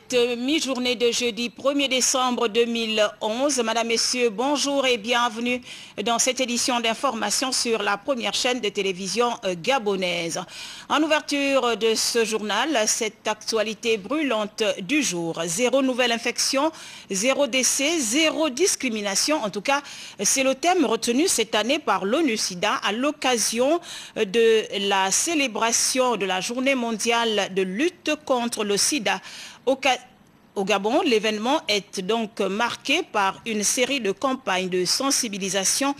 cette mi-journée de jeudi 1er décembre 2011. Madame, Messieurs, bonjour et bienvenue dans cette édition d'information sur la première chaîne de télévision gabonaise. En ouverture de ce journal, cette actualité brûlante du jour. 0 nouvelle infection, 0 décès, 0 discrimination. En tout cas, c'est le thème retenu cette année par l'ONU-SIDA à l'occasion de la célébration de la Journée mondiale de lutte contre le sida. Au Gabon, l'événement est donc marqué par une série de campagnes de sensibilisation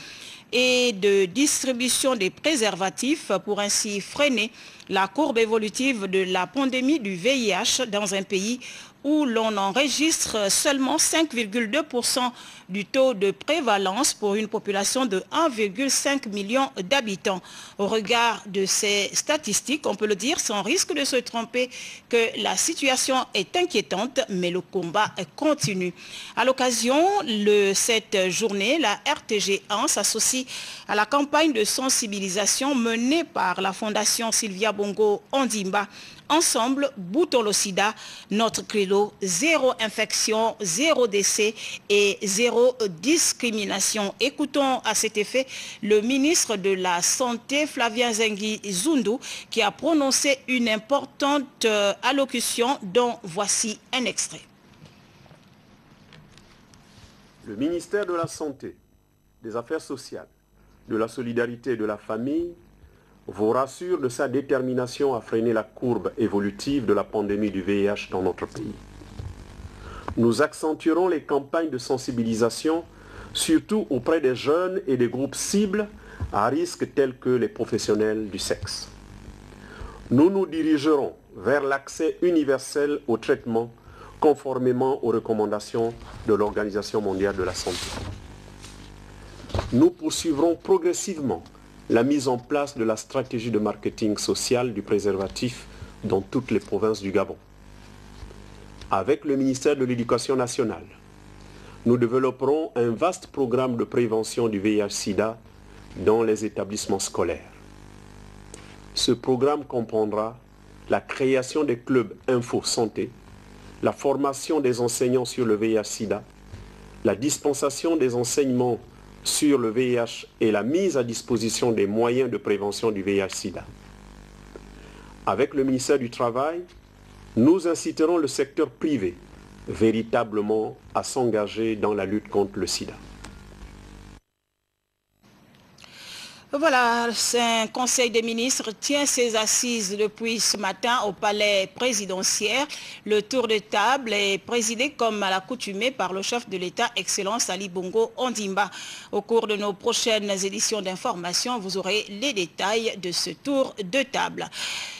et de distribution des préservatifs pour ainsi freiner la courbe évolutive de la pandémie du VIH dans un pays où l'on enregistre seulement 5,2% du taux de prévalence pour une population de 1,5 million d'habitants. Au regard de ces statistiques, on peut le dire sans risque de se tromper que la situation est inquiétante, mais le combat continue. À l'occasion de cette journée, la RTG1 s'associe à la campagne de sensibilisation menée par la Fondation Sylvia Bongo Ondimba. Ensemble, boutons le sida, notre credo, 0 infection, 0 décès et 0 discrimination. Écoutons à cet effet le ministre de la Santé, Flavien Zengi Zundu, qui a prononcé une importante allocution dont voici un extrait. Le ministère de la Santé, des Affaires sociales, de la solidarité et de la famille vous rassure de sa détermination à freiner la courbe évolutive de la pandémie du VIH dans notre pays. Nous accentuerons les campagnes de sensibilisation, surtout auprès des jeunes et des groupes cibles à risque tels que les professionnels du sexe. Nous nous dirigerons vers l'accès universel au traitement conformément aux recommandations de l'Organisation mondiale de la santé. Nous poursuivrons progressivement la mise en place de la stratégie de marketing social du préservatif dans toutes les provinces du Gabon. Avec le ministère de l'Éducation nationale, nous développerons un vaste programme de prévention du VIH-Sida dans les établissements scolaires. Ce programme comprendra la création des clubs info-santé, la formation des enseignants sur le VIH-Sida, la dispensation des enseignements sur le VIH et la mise à disposition des moyens de prévention du VIH-Sida. Avec le ministère du Travail, nous inciterons le secteur privé véritablement à s'engager dans la lutte contre le sida. Voilà, un conseil des ministres tient ses assises depuis ce matin au palais présidentiel. Le tour de table est présidé comme à l'accoutumée par le chef de l'État, Excellence Ali Bongo Ondimba. Au cours de nos prochaines éditions d'information, vous aurez les détails de ce tour de table.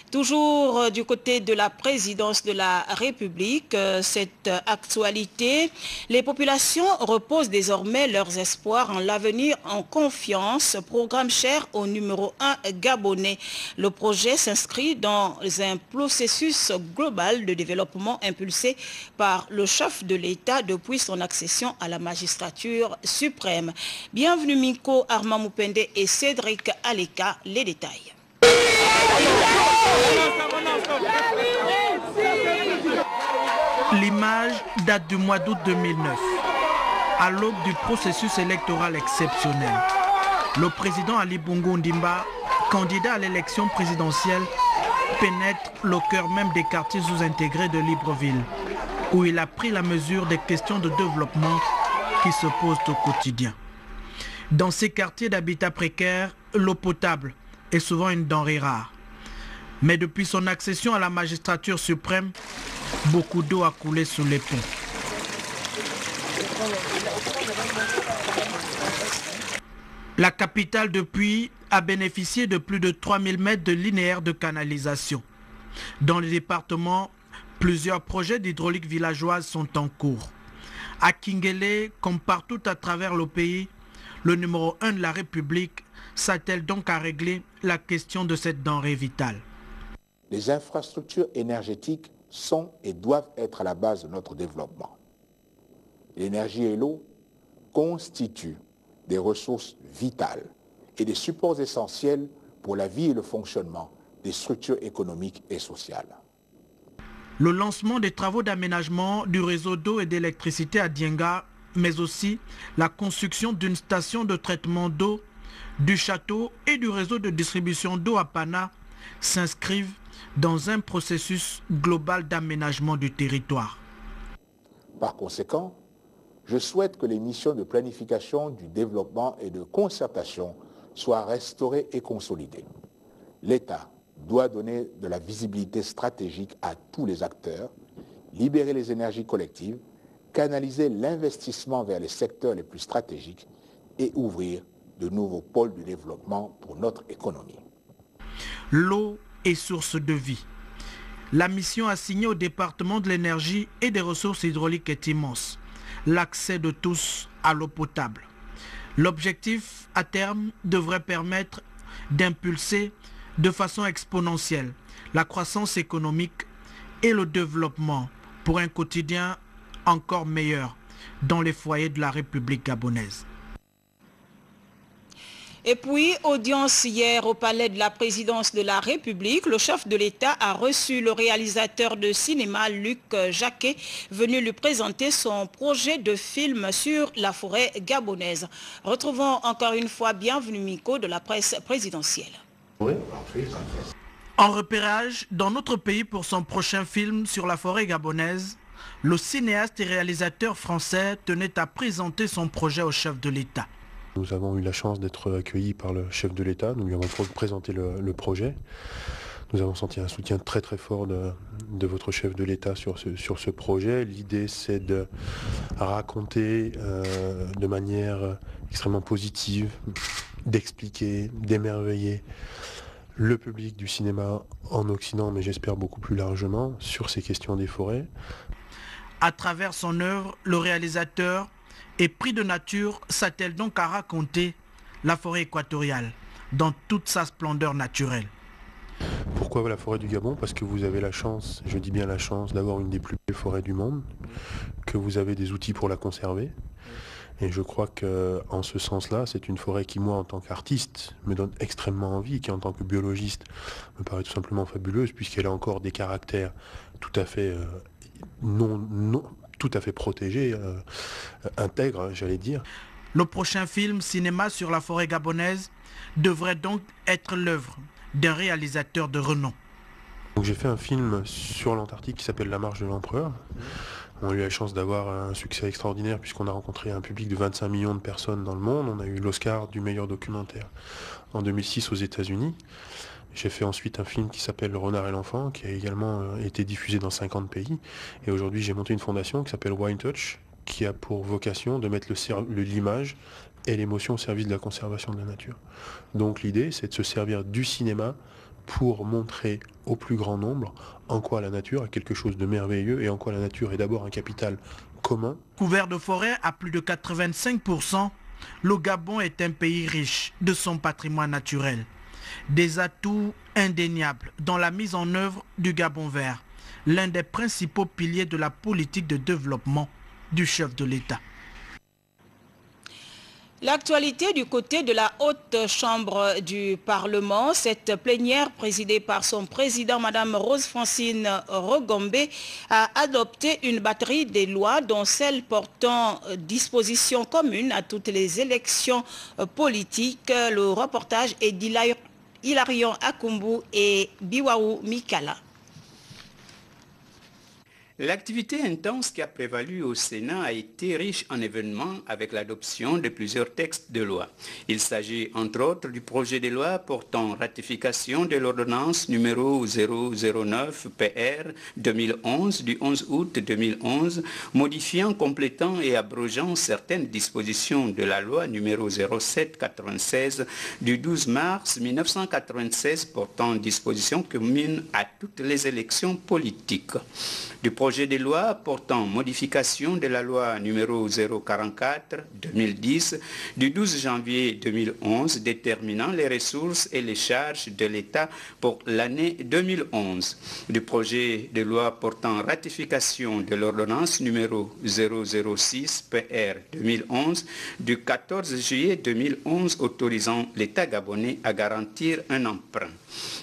Toujours du côté de la présidence de la République, cette actualité, les populations reposent désormais leurs espoirs en l'avenir en confiance, programme cher au numéro 1 gabonais. Le projet s'inscrit dans un processus global de développement impulsé par le chef de l'État depuis son accession à la magistrature suprême. Bienvenue Miko Armand Moupende et Cédric Aleka, les détails. L'image date du mois d'août 2009, à l'aube du processus électoral exceptionnel. Le président Ali Bongo Ondimba, candidat à l'élection présidentielle, pénètre le cœur même des quartiers sous-intégrés de Libreville, où il a pris la mesure des questions de développement qui se posent au quotidien. Dans ces quartiers d'habitat précaire, l'eau potable est souvent une denrée rare. Mais depuis son accession à la magistrature suprême, beaucoup d'eau a coulé sous les ponts. La capitale depuis a bénéficié de plus de 3000 mètres de linéaire de canalisation. Dans le département, plusieurs projets d'hydraulique villageoise sont en cours. À Kingele, comme partout à travers le pays, le numéro 1 de la République s'attelle donc à régler la question de cette denrée vitale. Les infrastructures énergétiques sont et doivent être à la base de notre développement. L'énergie et l'eau constituent des ressources vitales et des supports essentiels pour la vie et le fonctionnement des structures économiques et sociales. Le lancement des travaux d'aménagement du réseau d'eau et d'électricité à Dienga, mais aussi la construction d'une station de traitement d'eau, du château et du réseau de distribution d'eau à Pana s'inscrivent dans un processus global d'aménagement du territoire. Par conséquent, je souhaite que les missions de planification du développement et de concertation soient restaurées et consolidées. L'État doit donner de la visibilité stratégique à tous les acteurs, libérer les énergies collectives, canaliser l'investissement vers les secteurs les plus stratégiques et ouvrir de nouveaux pôles de développement pour notre économie. L'eau est source de vie. La mission assignée au département de l'énergie et des ressources hydrauliques est immense. L'accès de tous à l'eau potable. L'objectif, à terme, devrait permettre d'impulser de façon exponentielle la croissance économique et le développement pour un quotidien encore meilleur dans les foyers de la République gabonaise. Et puis, audience hier au palais de la présidence de la République, le chef de l'État a reçu le réalisateur de cinéma Luc Jacquet, venu lui présenter son projet de film sur la forêt gabonaise. Retrouvons encore une fois Bienvenue Miko de la presse présidentielle. En repérage dans notre pays pour son prochain film sur la forêt gabonaise, le cinéaste et réalisateur français tenait à présenter son projet au chef de l'État. Nous avons eu la chance d'être accueillis par le chef de l'État, nous lui avons présenté le projet. Nous avons senti un soutien très très fort de votre chef de l'État sur ce projet. L'idée c'est de raconter de manière extrêmement positive, d'expliquer, d'émerveiller le public du cinéma en Occident, mais j'espère beaucoup plus largement, sur ces questions des forêts. À travers son œuvre, le réalisateur, épris de nature, s'attelle donc à raconter la forêt équatoriale dans toute sa splendeur naturelle. Pourquoi la forêt du Gabon? Parce que vous avez la chance, je dis bien la chance, d'avoir une des plus belles forêts du monde, que vous avez des outils pour la conserver. Et je crois qu'en ce sens-là, c'est une forêt qui, moi, en tant qu'artiste, me donne extrêmement envie, qui, en tant que biologiste, me paraît tout simplement fabuleuse, puisqu'elle a encore des caractères tout à fait tout à fait protégés, intègres, j'allais dire. Le prochain film cinéma sur la forêt gabonaise devrait donc être l'œuvre d'un réalisateur de renom. J'ai fait un film sur l'Antarctique qui s'appelle La Marche de l'Empereur. On a eu la chance d'avoir un succès extraordinaire puisqu'on a rencontré un public de 25 millions de personnes dans le monde. On a eu l'Oscar du meilleur documentaire en 2006 aux États-Unis. J'ai fait ensuite un film qui s'appelle Le Renard et l'Enfant, qui a également été diffusé dans 50 pays. Et aujourd'hui, j'ai monté une fondation qui s'appelle Wine Touch, qui a pour vocation de mettre l'image et l'émotion au service de la conservation de la nature. Donc l'idée, c'est de se servir du cinéma pour montrer au plus grand nombre en quoi la nature est quelque chose de merveilleux et en quoi la nature est d'abord un capital commun. Couvert de forêts à plus de 85%, le Gabon est un pays riche de son patrimoine naturel. Des atouts indéniables dans la mise en œuvre du Gabon vert, l'un des principaux piliers de la politique de développement du chef de l'État. L'actualité du côté de la haute chambre du Parlement, cette plénière présidée par son président, Mme Rose-Francine Rogombe, a adopté une batterie de lois dont celle portant disposition commune à toutes les élections politiques. Le reportage est d'Hilarion Akumbu et Biwaou Mikala. L'activité intense qui a prévalu au Sénat a été riche en événements avec l'adoption de plusieurs textes de loi. Il s'agit entre autres du projet de loi portant ratification de l'ordonnance numéro 009 PR 2011 du 11 août 2011, modifiant, complétant et abrogeant certaines dispositions de la loi numéro 0796 du 12 mars 1996 portant dispositions communes à toutes les élections politiques. Du projet projet de loi portant modification de la loi numéro 044-2010 du 12 janvier 2011 déterminant les ressources et les charges de l'État pour l'année 2011, du projet de loi portant ratification de l'ordonnance numéro 006-PR 2011 du 14 juillet 2011 autorisant l'État gabonais à garantir un emprunt,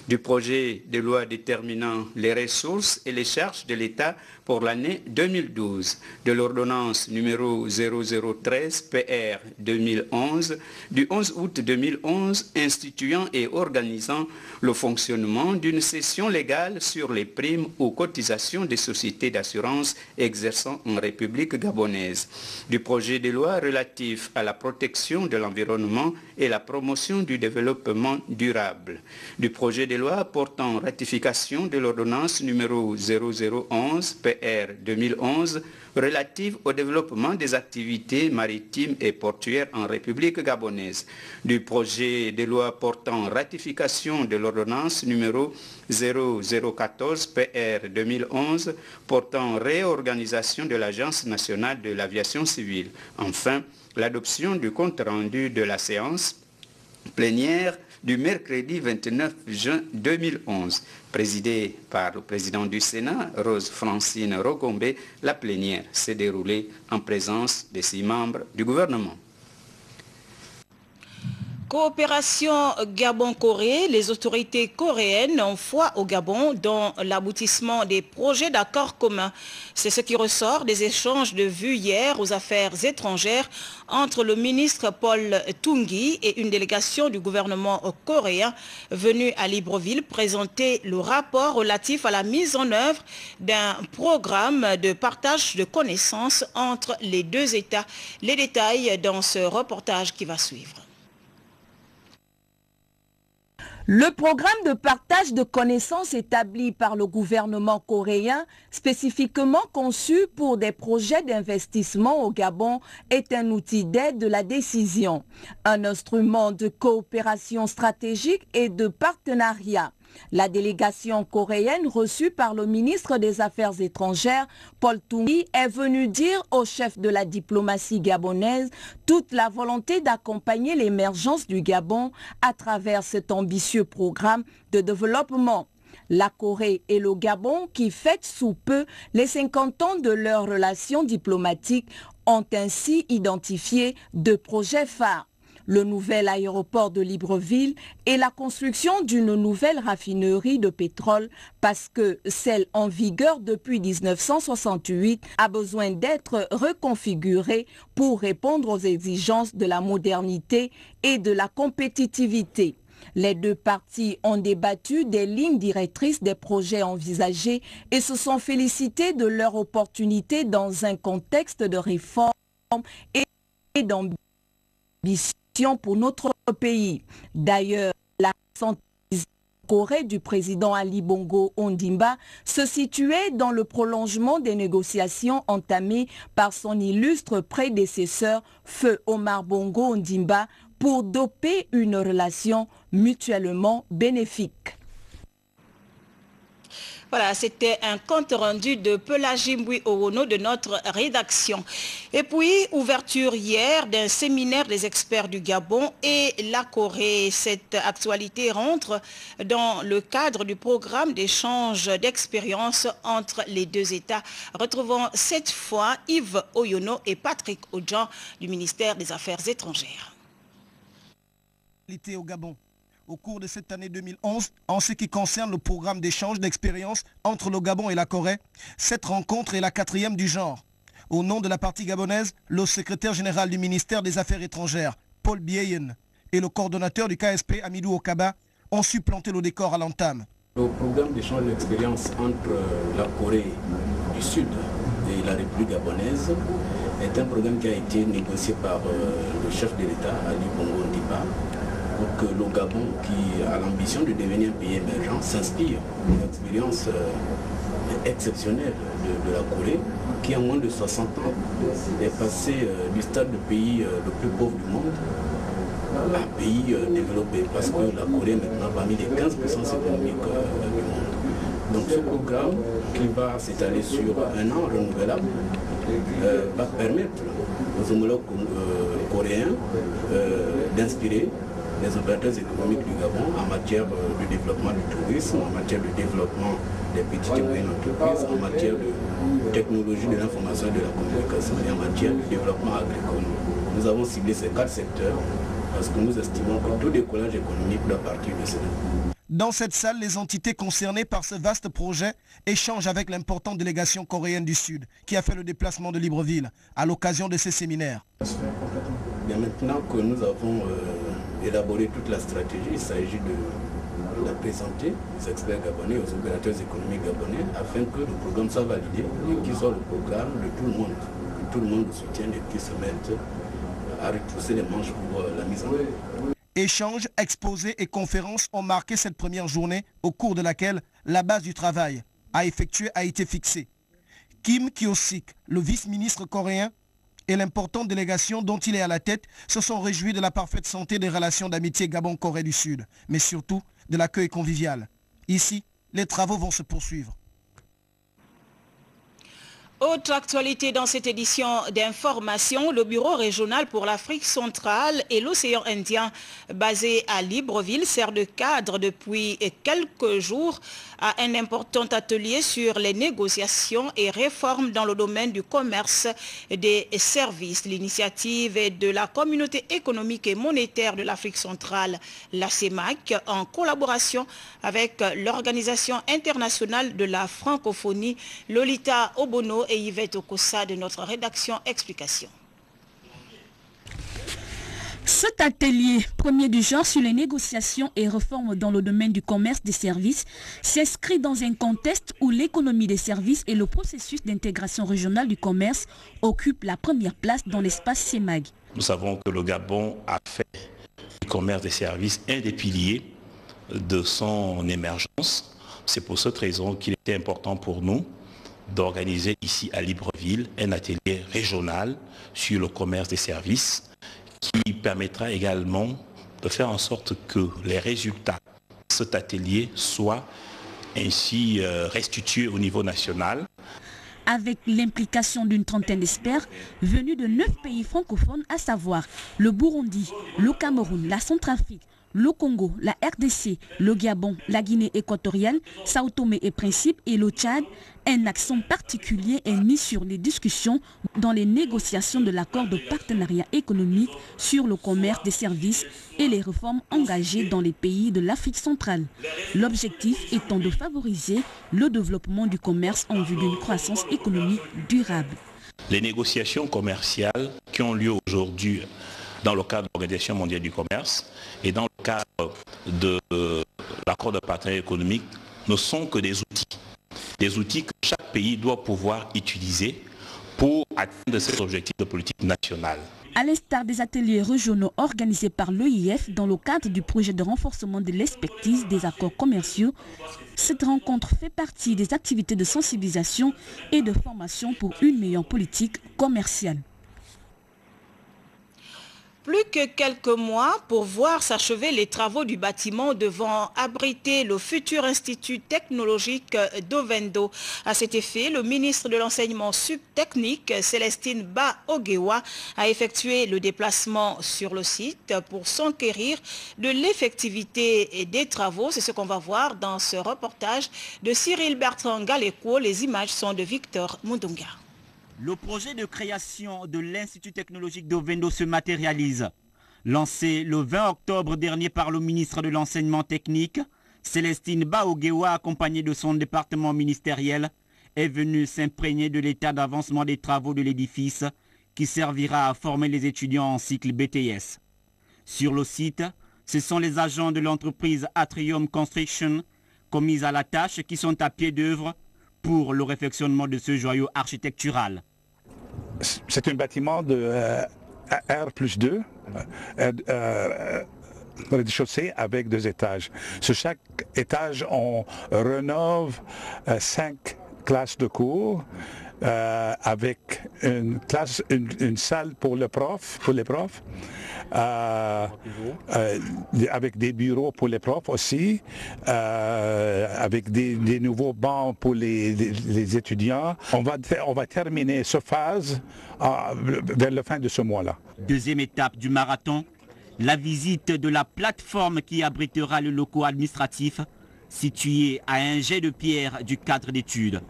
du projet de loi déterminant les ressources et les charges de l'État pour l'année 2012, de l'ordonnance numéro 0013-PR 2011 du 11 août 2011 instituant et organisant le fonctionnement d'une cession légale sur les primes ou cotisations des sociétés d'assurance exerçant en République gabonaise, du projet de loi relatif à la protection de l'environnement et la promotion du développement durable, du projet de loi portant ratification de l'ordonnance numéro 0011-PR 2011 relative au développement des activités maritimes et portuaires en République gabonaise, du projet de loi portant ratification de l'ordonnance numéro 0014-PR 2011 portant réorganisation de l'Agence nationale de l'aviation civile. Enfin, l'adoption du compte rendu de la séance plénière du mercredi 29 juin 2011. Présidée par le président du Sénat, Rose Francine Rogombe, la plénière s'est déroulée en présence des 6 membres du gouvernement. Coopération Gabon-Corée, les autorités coréennes ont foi au Gabon dans l'aboutissement des projets d'accords communs. C'est ce qui ressort des échanges de vues hier aux affaires étrangères entre le ministre Paul Tungui et une délégation du gouvernement coréen venue à Libreville présenter le rapport relatif à la mise en œuvre d'un programme de partage de connaissances entre les deux États. Les détails dans ce reportage qui va suivre. Le programme de partage de connaissances établi par le gouvernement coréen, spécifiquement conçu pour des projets d'investissement au Gabon, est un outil d'aide de la décision, un instrument de coopération stratégique et de partenariat. La délégation coréenne reçue par le ministre des Affaires étrangères, Paul Tungui, est venue dire au chef de la diplomatie gabonaise toute la volonté d'accompagner l'émergence du Gabon à travers cet ambitieux programme de développement. La Corée et le Gabon, qui fêtent sous peu les 50 ans de leurs relations diplomatiques, ont ainsi identifié 2 projets phares. Le nouvel aéroport de Libreville et la construction d'une nouvelle raffinerie de pétrole parce que celle en vigueur depuis 1968 a besoin d'être reconfigurée pour répondre aux exigences de la modernité et de la compétitivité. Les 2 parties ont débattu des lignes directrices des projets envisagés et se sont félicités de leur opportunité dans un contexte de réforme et d'ambition pour notre pays. D'ailleurs, la Corée du président Ali Bongo Ondimba se situait dans le prolongement des négociations entamées par son illustre prédécesseur, Feu Omar Bongo Ondimba, pour doper une relation mutuellement bénéfique. Voilà, c'était un compte rendu de Pelagimboui Owono de notre rédaction. Et puis, ouverture hier d'un séminaire des experts du Gabon et la Corée. Cette actualité rentre dans le cadre du programme d'échange d'expériences entre les 2 États. Retrouvons cette fois Yves Oyono et Patrick Odjan du ministère des Affaires étrangères. Au Gabon. Au cours de cette année 2011, en ce qui concerne le programme d'échange d'expériences entre le Gabon et la Corée, cette rencontre est la 4e du genre. Au nom de la partie gabonaise, le secrétaire général du ministère des Affaires étrangères, Paul Bieyen, et le coordonnateur du KSP, Amidou Okaba, ont su planter le décor à l'entame. Le programme d'échange d'expériences entre la Corée du Sud et la République gabonaise est un programme qui a été négocié par le chef de l'État, Ali Bongo Ondimba, pour que le Gabon, qui a l'ambition de devenir un pays émergent, s'inspire d'une expérience exceptionnelle de la Corée, qui en moins de 60 ans est passé du stade de pays le plus pauvre du monde à un pays développé, parce que la Corée est maintenant parmi les 15 puissances économiques du monde. Donc ce programme qui va s'étaler sur un an renouvelable va permettre aux homologues coréens d'inspirer les opérateurs économiques du Gabon en matière de développement du tourisme, en matière de développement des petites et moyennes entreprises, en matière de technologie de l'information et de la communication et en matière de développement agricole. Nous avons ciblé ces 4 secteurs parce que nous estimons que tout décollage économique doit partir de cela. Dans cette salle, les entités concernées par ce vaste projet échangent avec l'importante délégation coréenne du Sud qui a fait le déplacement de Libreville à l'occasion de ces séminaires. Bien, maintenant que nous avons élaboré toute la stratégie, il s'agit de la présenter aux experts gabonais, aux opérateurs économiques gabonais afin que le programme soit validé et qu'il soit le programme de tout le monde, que tout le monde le soutienne et qu'il se mette à retrousser les manches pour la mise en œuvre. Échanges, exposés et conférences ont marqué cette première journée au cours de laquelle la base du travail à effectuer a été fixée. Kim Kyo-sik, le vice-ministre coréen, et l'importante délégation dont il est à la tête se sont réjouis de la parfaite santé des relations d'amitié Gabon-Corée du Sud, mais surtout de l'accueil convivial. Ici, les travaux vont se poursuivre. Autre actualité dans cette édition d'information, le bureau régional pour l'Afrique centrale et l'océan Indien basé à Libreville sert de cadre depuis quelques jours à un important atelier sur les négociations et réformes dans le domaine du commerce et des services. L'initiative est de la communauté économique et monétaire de l'Afrique centrale, la CEMAC, en collaboration avec l'Organisation internationale de la francophonie, Lolita Obono et Yvette Okossa de notre rédaction Explication. Cet atelier, premier du genre sur les négociations et réformes dans le domaine du commerce des services, s'inscrit dans un contexte où l'économie des services et le processus d'intégration régionale du commerce occupent la première place dans l'espace CEMAG. Nous savons que le Gabon a fait du commerce des services un des piliers de son émergence. C'est pour cette raison qu'il était important pour nous d'organiser ici à Libreville un atelier régional sur le commerce des services qui permettra également de faire en sorte que les résultats de cet atelier soient ainsi restitués au niveau national. Avec l'implication d'une trentaine d'experts venus de 9 pays francophones, à savoir le Burundi, le Cameroun, la Centrafrique, le Congo, la RDC, le Gabon, la Guinée équatoriale, Sao Tomé et Principe et le Tchad, un accent particulier est mis sur les discussions dans les négociations de l'accord de partenariat économique sur le commerce des services et les réformes engagées dans les pays de l'Afrique centrale. L'objectif étant de favoriser le développement du commerce en vue d'une croissance économique durable. Les négociations commerciales qui ont lieu aujourd'hui dans le cadre de l'Organisation mondiale du commerce et dans le cadre de l'accord de partenariat économique ne sont que des outils que chaque pays doit pouvoir utiliser pour atteindre ses objectifs de politique nationale. À l'instar des ateliers régionaux organisés par l'OIF dans le cadre du projet de renforcement de l'expertise des accords commerciaux, cette rencontre fait partie des activités de sensibilisation et de formation pour une meilleure politique commerciale. Plus que quelques mois pour voir s'achever les travaux du bâtiment devant abriter le futur institut technologique d'Ovendo. À cet effet, le ministre de l'enseignement subtechnique, Célestine Ba-Ogewa, a effectué le déplacement sur le site pour s'enquérir de l'effectivité des travaux. C'est ce qu'on va voir dans ce reportage de Cyril Bertrand Galeko. Les images sont de Victor Mundunga. Le projet de création de l'Institut technologique d'Ovendo se matérialise. Lancé le 20 octobre dernier par le ministre de l'Enseignement technique, Célestine Ba-Ogewa, accompagnée de son département ministériel, est venue s'imprégner de l'état d'avancement des travaux de l'édifice qui servira à former les étudiants en cycle BTS. Sur le site, ce sont les agents de l'entreprise Atrium Construction commis à la tâche qui sont à pied d'œuvre pour le réfectionnement de ce joyau architectural. C'est un bâtiment de R+2, rez-de-chaussée avec 2 étages. Sur chaque étage, on rénove 5 classes de cours, avec une classe, une salle pour les profs, avec des bureaux pour les profs aussi, avec des nouveaux bancs pour les étudiants. On va terminer cette phase vers la fin de ce mois-là. Deuxième étape du marathon, la visite de la plateforme qui abritera le locaux administratif situé à un jet de pierre du cadre d'études.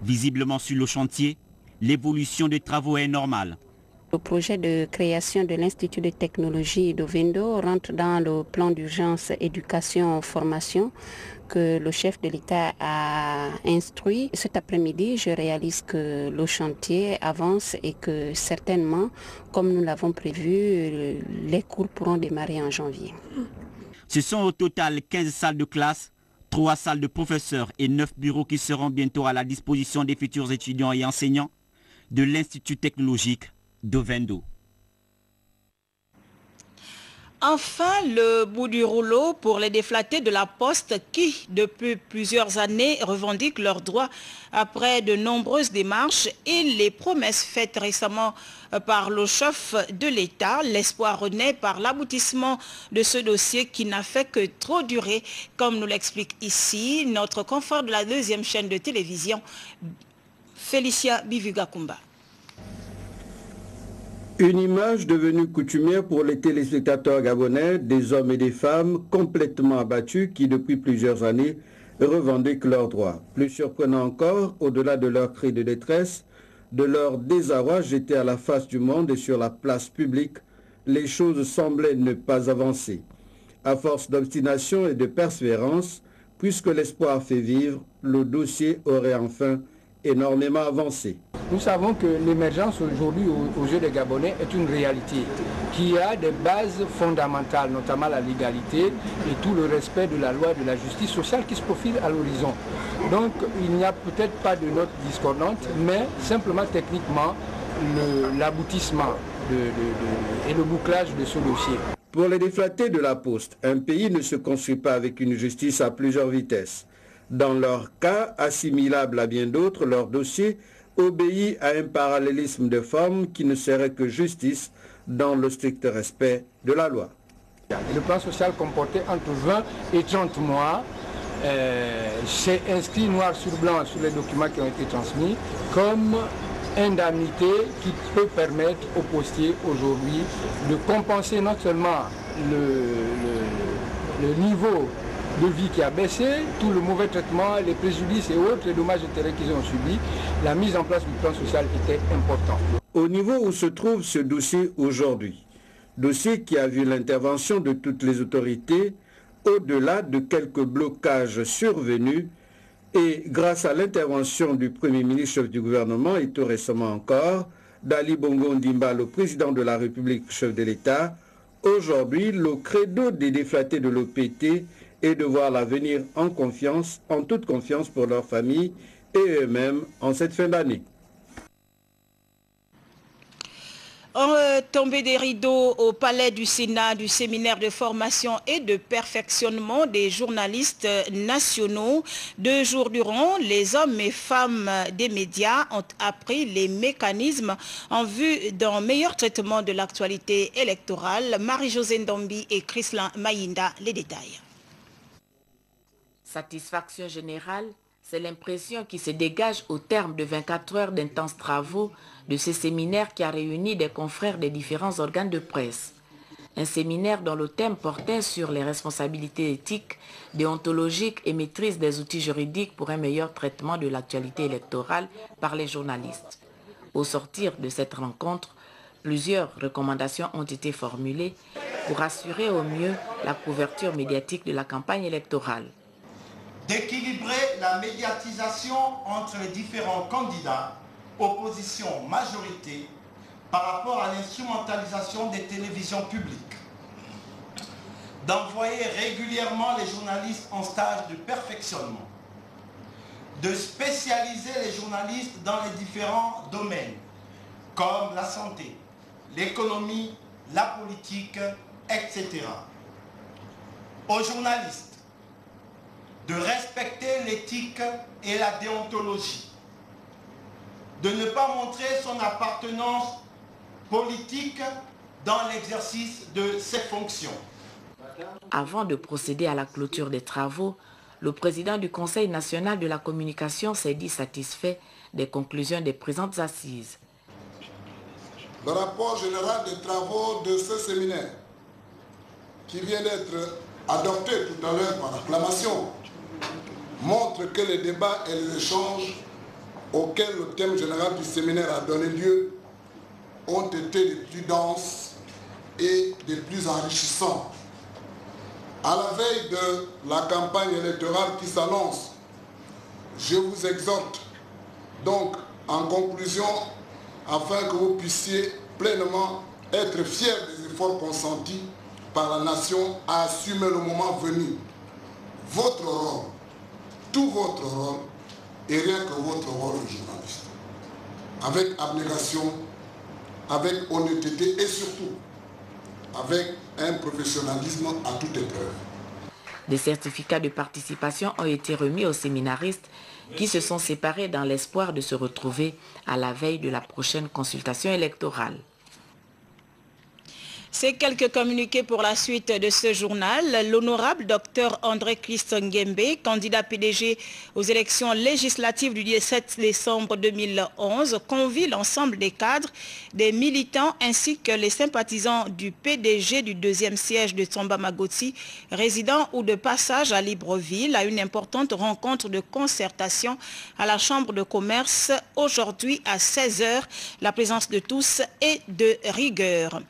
Visiblement sur le chantier, l'évolution des travaux est normale. Le projet de création de l'Institut de technologie d'Ovendo rentre dans le plan d'urgence éducation-formation que le chef de l'État a instruit. Cet après-midi, je réalise que le chantier avance et que certainement, comme nous l'avons prévu, les cours pourront démarrer en janvier. Ce sont au total 15 salles de classe, 3 salles de professeurs et 9 bureaux qui seront bientôt à la disposition des futurs étudiants et enseignants de l'Institut technologique d'Ovendo. Enfin, le bout du rouleau pour les déflattés de la Poste qui, depuis plusieurs années, revendiquent leurs droits après de nombreuses démarches et les promesses faites récemment par le chef de l'État. L'espoir renaît par l'aboutissement de ce dossier qui n'a fait que trop durer, comme nous l'explique ici notre confrère de la deuxième chaîne de télévision, Félicia Bivugakumba. Une image devenue coutumière pour les téléspectateurs gabonais, des hommes et des femmes complètement abattus qui, depuis plusieurs années, revendiquent leurs droits. Plus surprenant encore, au-delà de leurs cris de détresse, de leur désarroi jeté à la face du monde et sur la place publique, les choses semblaient ne pas avancer. À force d'obstination et de persévérance, puisque l'espoir fait vivre, le dossier aurait enfin énormément avancé. Nous savons que l'émergence aujourd'hui aux yeux des Gabonais est une réalité qui a des bases fondamentales, notamment la légalité et tout le respect de la loi de la justice sociale qui se profile à l'horizon. Donc il n'y a peut-être pas de note discordante, mais simplement techniquement l'aboutissement et le bouclage de ce dossier. Pour les déflattés de la Poste, un pays ne se construit pas avec une justice à plusieurs vitesses. Dans leur cas, assimilable à bien d'autres, leur dossier obéit à un parallélisme de forme qui ne serait que justice dans le strict respect de la loi. Le plan social comportait entre 20 et 30 mois. C'est inscrit noir sur blanc sur les documents qui ont été transmis comme indemnité qui peut permettre aux postiers aujourd'hui de compenser non seulement le niveau de vie qui a baissé, tout le mauvais traitement, les préjudices et autres, les dommages et intérêts qu'ils ont subis, la mise en place du plan social était importante. Au niveau où se trouve ce dossier aujourd'hui, dossier qui a vu l'intervention de toutes les autorités, au-delà de quelques blocages survenus, et grâce à l'intervention du Premier ministre chef du gouvernement et tout récemment encore, d'Ali Bongo Ondimba, le président de la République chef de l'État, aujourd'hui le credo des déflattés de l'OPT et de voir l'avenir en confiance, en toute confiance pour leurs familles et eux-mêmes en cette fin d'année. En tombée des rideaux au palais du Sénat du séminaire de formation et de perfectionnement des journalistes nationaux, 2 jours durant, les hommes et femmes des médias ont appris les mécanismes en vue d'un meilleur traitement de l'actualité électorale. Marie-Josée Ndombi et Chrislin Mayinda, les détails. Satisfaction générale, c'est l'impression qui se dégage au terme de 24 heures d'intenses travaux de ce séminaire qui a réuni des confrères des différents organes de presse. Un séminaire dont le thème portait sur les responsabilités éthiques, déontologiques et maîtrise des outils juridiques pour un meilleur traitement de l'actualité électorale par les journalistes. Au sortir de cette rencontre, plusieurs recommandations ont été formulées pour assurer au mieux la couverture médiatique de la campagne électorale. D'équilibrer la médiatisation entre les différents candidats, opposition, majorité, par rapport à l'instrumentalisation des télévisions publiques. D'envoyer régulièrement les journalistes en stage de perfectionnement. De spécialiser les journalistes dans les différents domaines, comme la santé, l'économie, la politique, etc. Aux journalistes, de respecter l'éthique et la déontologie, de ne pas montrer son appartenance politique dans l'exercice de ses fonctions. Avant de procéder à la clôture des travaux, le président du Conseil national de la communication s'est dit satisfait des conclusions des présentes assises. Le rapport général des travaux de ce séminaire, qui vient d'être adopté tout à l'heure par acclamation, montre que les débats et les échanges auxquels le thème général du séminaire a donné lieu ont été les plus denses et les plus enrichissants. À la veille de la campagne électorale qui s'annonce, je vous exhorte donc en conclusion, afin que vous puissiez pleinement être fiers des efforts consentis par la nation à assumer le moment venu. Votre rôle, tout votre rôle, et rien que votre rôle de journaliste. Avec abnégation, avec honnêteté et surtout avec un professionnalisme à toute épreuve. Des certificats de participation ont été remis aux séminaristes qui se sont séparés dans l'espoir de se retrouver à la veille de la prochaine consultation électorale. Ces quelques communiqués pour la suite de ce journal. L'honorable Dr André Christ-Nguembe, candidat PDG aux élections législatives du 17 décembre 2011, convie l'ensemble des cadres, des militants ainsi que les sympathisants du PDG du deuxième siège de Tsamba Magoti, résident ou de passage à Libreville, à une importante rencontre de concertation à la Chambre de commerce aujourd'hui à 16 h. La présence de tous est de rigueur.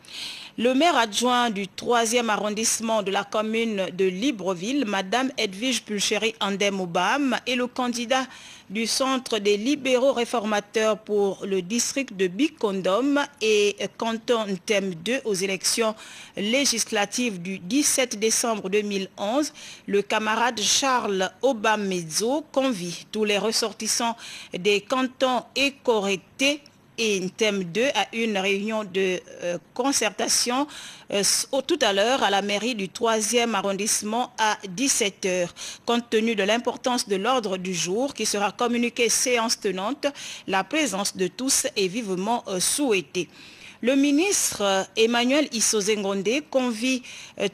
Le maire adjoint du 3e arrondissement de la commune de Libreville, Madame Edwige Pulchéry Andem-Obam, et le candidat du Centre des libéraux réformateurs pour le district de Bikondom et canton thème 2 aux élections législatives du 17 décembre 2011, le camarade Charles Obam-Mezzo convie tous les ressortissants des cantons écorétés et thème 2 à une réunion de concertation tout à l'heure à la mairie du 3e arrondissement à 17 h. Compte tenu de l'importance de l'ordre du jour qui sera communiqué séance tenante, la présence de tous est vivement souhaitée. Le ministre Emmanuel Issozengonde convie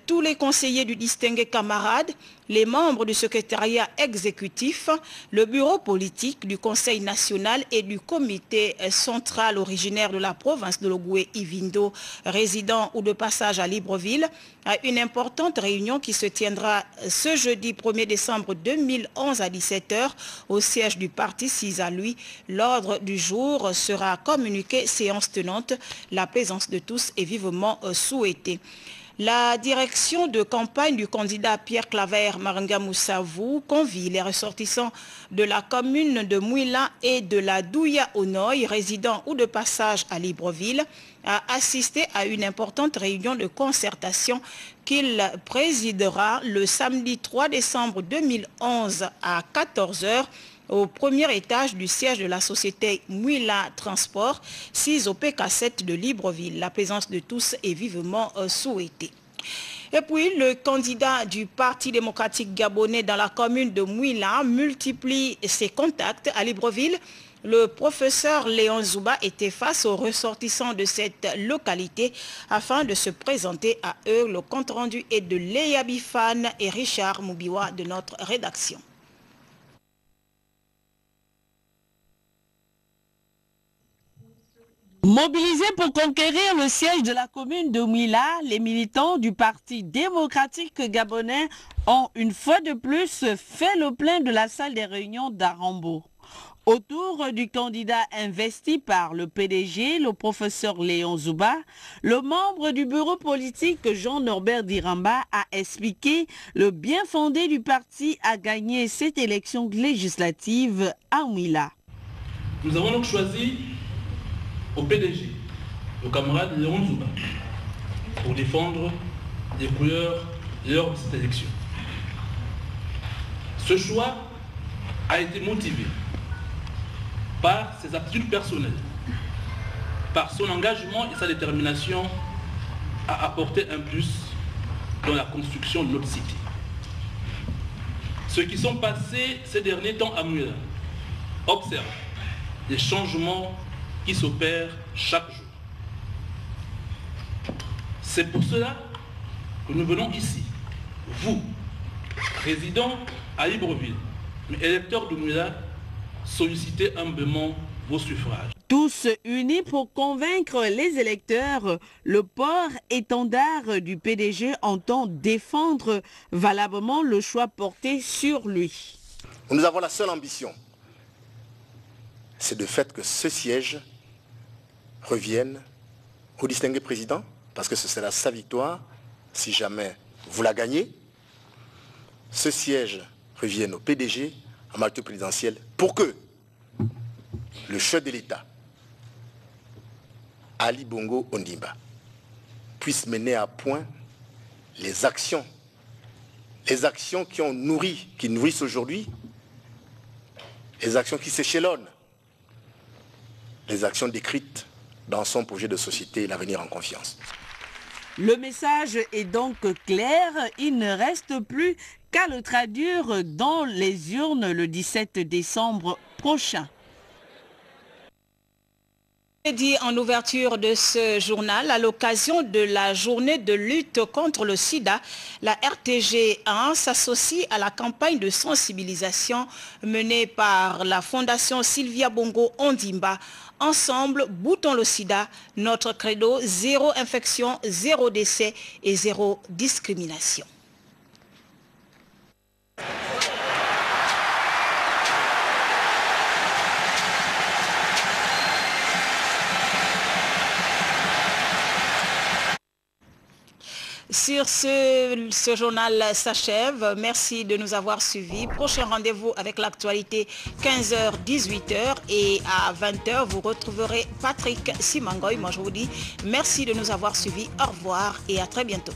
tous les conseillers du distingué camarade, les membres du secrétariat exécutif, le bureau politique du Conseil national et du comité central originaire de la province de l'Ogooué-Ivindo, résident ou de passage à Libreville, à une importante réunion qui se tiendra ce jeudi 1er décembre 2011 à 17 h au siège du parti 6 à lui. L'ordre du jour sera communiqué séance tenante. La présence de tous est vivement souhaitée. La direction de campagne du candidat Pierre Claver Maranga Moussavou convie les ressortissants de la commune de Mouila et de la Douya Onoy, résidents ou de passage à Libreville, à assister à une importante réunion de concertation qu'il présidera le samedi 3 décembre 2011 à 14 h au premier étage du siège de la société Mouila Transport, 6 au PK7 de Libreville. La présence de tous est vivement souhaitée. Et puis, le candidat du Parti démocratique gabonais dans la commune de Mouila multiplie ses contacts à Libreville. Le professeur Léon Zouba était face aux ressortissants de cette localité afin de se présenter à eux. Le compte-rendu est de Léa Bifane et Richard Moubiwa de notre rédaction. Mobilisés pour conquérir le siège de la commune de Mouila, les militants du Parti démocratique gabonais ont une fois de plus fait le plein de la salle des réunions d'Arambo. Autour du candidat investi par le PDG, le professeur Léon Zouba, le membre du bureau politique Jean-Norbert Diramba a expliqué le bien fondé du parti à gagner cette élection législative à Mouila. Nous avons donc choisi au PDG, le camarade Léon Zouba, pour défendre les couleurs lors de cette élection. Ce choix a été motivé par ses aptitudes personnelles, par son engagement et sa détermination à apporter un plus dans la construction de notre cité. Ceux qui sont passés ces derniers temps à Mouila observent des changements qui s'opèrent chaque jour. C'est pour cela que nous venons ici, vous, résidents à Libreville, mais électeurs de Mula, solliciter humblement vos suffrages. Tous unis pour convaincre les électeurs, le port étendard du PDG entend défendre valablement le choix porté sur lui. Nous avons la seule ambition, c'est de fait que ce siège revienne au distingué président, parce que ce sera sa victoire si jamais vous la gagnez. Ce siège revienne au PDG en majorité présidentielle pour que le chef de l'État, Ali Bongo Ondimba, puisse mener à point les actions qui nourrissent aujourd'hui, les actions qui s'échelonnent, les actions décrites dans son projet de société L'avenir en confiance. Le message est donc clair, il ne reste plus qu'à le traduire dans les urnes le 17 décembre prochain. Dit en ouverture de ce journal, à l'occasion de la journée de lutte contre le sida, la RTG1 s'associe à la campagne de sensibilisation menée par la Fondation Sylvia Bongo Ondimba. Ensemble, boutons le sida, notre credo, 0 infection, 0 décès et 0 discrimination. Sur ce journal s'achève. Merci de nous avoir suivis. Prochain rendez-vous avec l'actualité 15h-18h et à 20h, vous retrouverez Patrick Simangoy. Moi, je vous dis merci de nous avoir suivis. Au revoir et à très bientôt.